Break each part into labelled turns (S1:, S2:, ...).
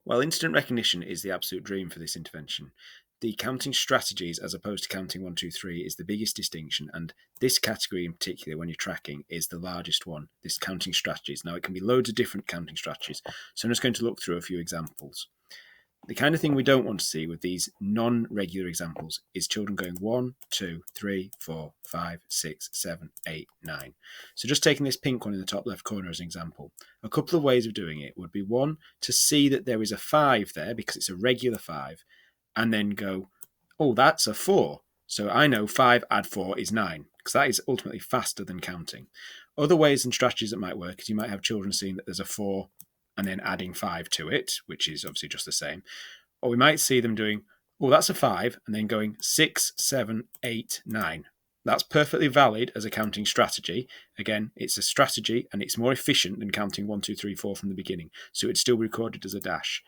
S1: Well, instant recognition is the absolute dream for this intervention. The counting strategies, as opposed to counting 1, 2, 3, is the biggest distinction, and this category in particular, when you're tracking, is the largest one. This counting strategies. Now, it can be loads of different counting strategies, so I'm just going to look through a few examples. The kind of thing we don't want to see with these non-regular examples is children going 1, 2, 3, 4, 5, 6, 7, 8, 9. So just taking this pink one in the top left corner as an example, a couple of ways of doing it would be one, to see that there is a 5 there because it's a regular 5, and then go, oh, that's a 4. So I know 5 add 4 is 9, because that is ultimately faster than counting. Other ways and strategies that might work is you might have children seeing that there's a 4 and then adding 5 to it, which is obviously just the same. Or we might see them doing, oh, that's a 5, and then going 6, 7, 8, 9. That's perfectly valid as a counting strategy. Again, it's a strategy, and it's more efficient than counting 1, 2, 3, 4 from the beginning. So it's still recorded as a dash.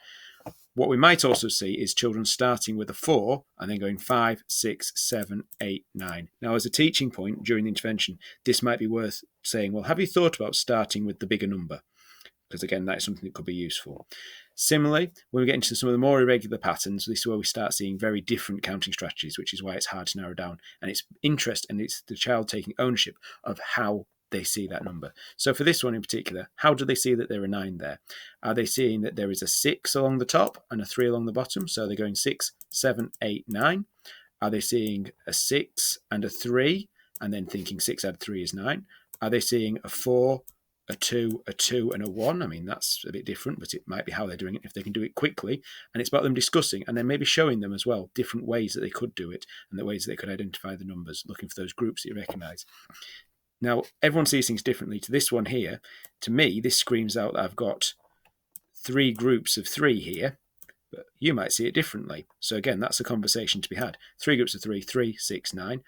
S1: What we might also see is children starting with a 4 and then going 5, 6, 7, 8, 9. Now, as a teaching point during the intervention, this might be worth saying, well, have you thought about starting with the bigger number? Because again, that is something that could be useful. Similarly, when we get into some of the more irregular patterns, this is where we start seeing very different counting strategies, which is why it's hard to narrow down. And it's interest, and it's the child taking ownership of how they see that number. So for this one in particular, how do they see that there are 9 there? Are they seeing that there is a 6 along the top and a 3 along the bottom? So they're going 6, 7, 8, 9. Are they seeing a 6 and a 3 and then thinking 6 add 3 is 9? Are they seeing a 4, a 2, a 2, and a 1? I mean, that's a bit different, but it might be how they're doing it if they can do it quickly. And it's about them discussing and then maybe showing them as well different ways that they could do it and the ways that they could identify the numbers, looking for those groups that you recognise. Now, everyone sees things differently. To this one here, to me, this screams out that I've got 3 groups of 3 here, but you might see it differently. So again, that's a conversation to be had. 3 groups of 3, 3, 6, 9.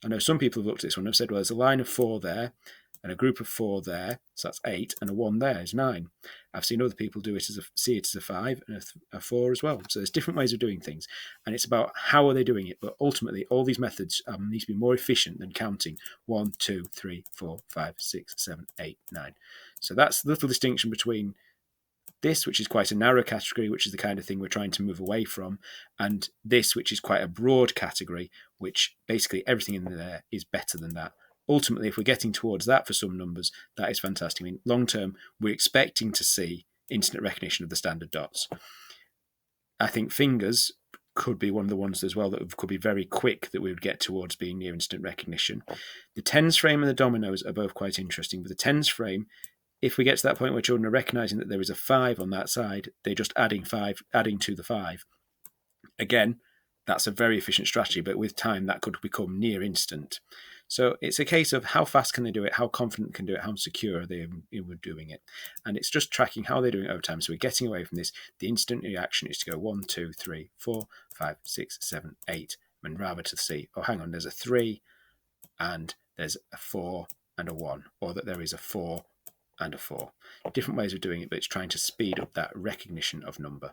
S1: I know some people have looked at this one and have said, well, there's a line of 4 there, and a group of 4 there, so that's 8, and a 1 there is 9. I've seen other people see it as a 5 and a 4 as well. So there's different ways of doing things, and it's about how are they doing it. But ultimately, all these methods need to be more efficient than counting 1, 2, 3, 4, 5, 6, 7, 8, 9. So that's the little distinction between this, which is quite a narrow category, which is the kind of thing we're trying to move away from, and this, which is quite a broad category, which basically everything in there is better than that. Ultimately, if we're getting towards that for some numbers, that is fantastic. I mean, long term, we're expecting to see instant recognition of the standard dots. I think fingers could be one of the ones as well that could be very quick that we would get towards being near instant recognition. The tens frame and the dominoes are both quite interesting. With the tens frame, if we get to that point where children are recognising that there is a 5 on that side, they're just adding to the 5. Again, that's a very efficient strategy, but with time, that could become near instant. So it's a case of how fast can they do it, how confident can do it, how secure are they in doing it. And it's just tracking how they're doing it over time. So we're getting away from this. The instant reaction is to go 1, 2, 3, 4, 5, 6, 7, 8, and rather to see, oh, hang on, there's a 3 and there's a 4 and a 1, or that there is a 4 and a 4. Different ways of doing it, but it's trying to speed up that recognition of number.